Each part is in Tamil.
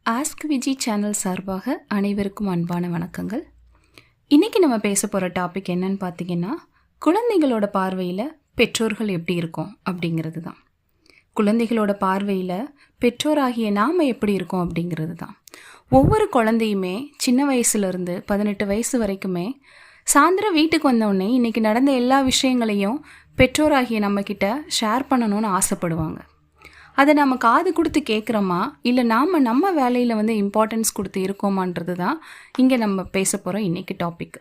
ஆஸ்க் விஜி சேனல் சார்பாக அனைவருக்கும் அன்பான வணக்கங்கள். இன்றைக்கி நம்ம பேச போகிற டாபிக் என்னன்னு பார்த்தீங்கன்னா, குழந்தைகளோட பார்வையில் பெற்றோர்கள் எப்படி இருக்கோம் அப்படிங்கிறது தான். குழந்தைகளோட பார்வையில் பெற்றோராகிய நாம் எப்படி இருக்கோம் அப்படிங்கிறது தான். ஒவ்வொரு குழந்தையுமே சின்ன வயசுலேருந்து 18 வயசு வரைக்குமே சாயந்தரம் வீட்டுக்கு வந்தோடனே இன்றைக்கி நடந்த எல்லா விஷயங்களையும் பெற்றோராகிய நம்மக்கிட்ட ஷேர் பண்ணணும்னு ஆசைப்படுவாங்க. அதை நம்ம காது கொடுத்து கேட்குறோமா இல்லை நம்ம வேலையில் இம்பார்ட்டன்ஸ் கொடுத்து இருக்கோமான்றது தான் இங்கே நம்ம பேச போகிறோம் இன்றைக்கி டாபிக்.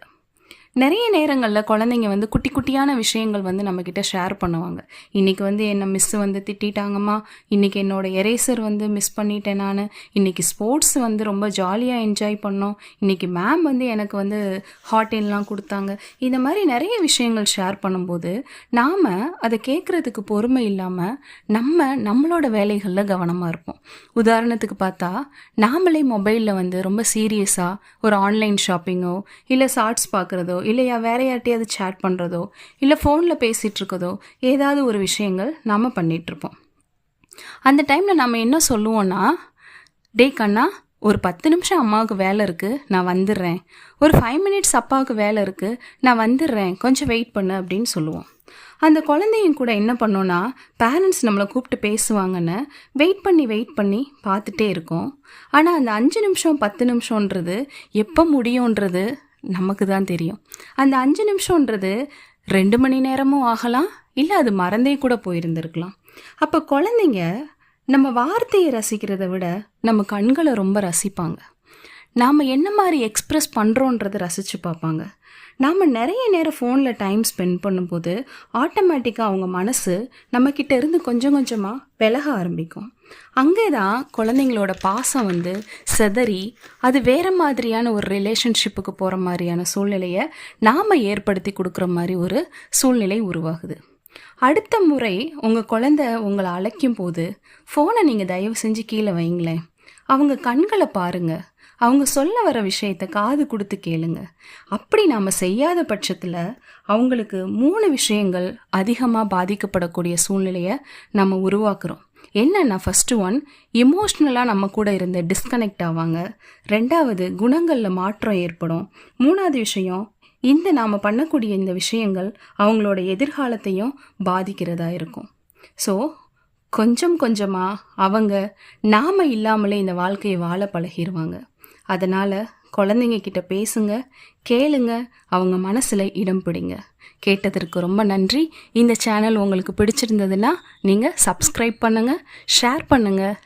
நிறைய நேரங்களில் குழந்தைங்க குட்டி குட்டியான விஷயங்கள் நம்மக்கிட்ட ஷேர் பண்ணுவாங்க. இன்றைக்கி என்னை மிஸ்ஸு திட்டிட்டாங்கம்மா, இன்றைக்கி என்னோடய எரேசர் மிஸ் பண்ணிட்டேன் நான், இன்றைக்கி ஸ்போர்ட்ஸ் ரொம்ப ஜாலியாக என்ஜாய் பண்ணோம், இன்றைக்கி மேம் எனக்கு ஹாட்டெல்லாம் கொடுத்தாங்க. இந்த மாதிரி நிறைய விஷயங்கள் ஷேர் பண்ணும்போது நாம் அதை கேட்குறதுக்கு பொறுமை இல்லாமல் நம்மளோட வேலைகளில் கவனமாக இருப்போம். உதாரணத்துக்கு பார்த்தா, நாமளே மொபைலில் ரொம்ப சீரியஸாக ஒரு ஆன்லைன் ஷாப்பிங்கோ இல்லை ஷார்ட்ஸ் பார்க்குறதோ இல்லையா வேற யார்ட்டையாவது சேட் பண்ணுறதோ இல்லை ஃபோனில் பேசிகிட்டு இருக்கதோ ஏதாவது ஒரு விஷயங்கள் நாம் பண்ணிகிட்ருப்போம். அந்த டைமில் நம்ம என்ன சொல்லுவோன்னா, டே கண்ணா, ஒரு 10 நிமிஷம் அம்மாவுக்கு வேலை இருக்குது, நான் வந்துடுறேன், ஒரு 5 மினிட்ஸ் அப்பாவுக்கு வேலை இருக்குது, நான் வந்துடுறேன், கொஞ்சம் வெயிட் பண்ணு அப்படின்னு சொல்லுவோம். அந்த குழந்தையும் கூட என்ன பண்ணோன்னா, பேரண்ட்ஸ் நம்மளை கூப்பிட்டு பேசுவாங்கன்னு வெயிட் பண்ணி பார்த்துட்டே இருக்கோம். ஆனால் அந்த 5 நிமிஷம் 10 நிமிஷன்றது எப்போ முடியுன்றது நமக்கு தான் தெரியும். அந்த 5 நிமிஷன்றது 2 மணி நேரமும் ஆகலாம், இல்லை அது மறந்தே கூட போயிருந்திருக்கலாம். அப்போ குழந்தைங்க நம்ம வார்த்தையை ரசிக்கிறத விட நம்ம கண்களை ரொம்ப ரசிப்பாங்க. நாம் என்ன மாதிரி எக்ஸ்ப்ரெஸ் பண்ணுறோன்றதை ரசித்து பார்ப்பாங்க. நாம் நிறைய நேரம் ஃபோனில் டைம் ஸ்பெண்ட் பண்ணும்போது ஆட்டோமேட்டிக்காக அவங்க மனசு நம்மக்கிட்ட இருந்து கொஞ்சம் கொஞ்சமாக விலக ஆரம்பிக்கும். அங்கே தான் குழந்தைங்களோட பாசம் செதறி அது வேறு மாதிரியான ஒரு ரிலேஷன்ஷிப்புக்கு போகிற மாதிரியான சூழ்நிலையை நாம் ஏற்படுத்தி கொடுக்குற மாதிரி ஒரு சூழ்நிலை உருவாகுது. அடுத்த முறை உங்கள் குழந்தை உங்களை அழைக்கும் போது ஃபோனை நீங்கள் தயவு செஞ்சு கீழே வைங்களேன். அவங்க கண்களை பாருங்கள், அவங்க சொல்ல வர விஷயத்தை காது கொடுத்து கேளுங்க. அப்படி நாம் செய்யாத பட்சத்தில் அவங்களுக்கு 3 விஷயங்கள் அதிகமாக பாதிக்கப்படக்கூடிய சூழ்நிலையை நம்ம உருவாக்குறோம். என்னென்னா, ஃபஸ்ட்டு 1, எமோஷ்னலாக நம்ம கூட இருந்து டிஸ்கனெக்ட் ஆவாங்க. 2வது, குணங்களில் மாற்றம் ஏற்படும். 3வது விஷயம், நாம் பண்ணக்கூடிய இந்த விஷயங்கள் அவங்களோட எதிர்காலத்தையும் பாதிக்கிறதா இருக்கும். ஸோ கொஞ்சம் கொஞ்சமாக அவங்க நாம் இல்லாமலே இந்த வாழ்க்கையை வாழ பழகிடுவாங்க. அதனால் குழந்தைங்க கிட்ட பேசுங்க, கேளுங்க, அவங்க மனசில் இடம் பிடிங்க. கேட்டதற்கு ரொம்ப நன்றி. இந்த சேனல் உங்களுக்கு பிடிச்சிருந்ததுன்னா நீங்கள் சப்ஸ்கிரைப் பண்ணுங்கள், ஷேர் பண்ணுங்கள்.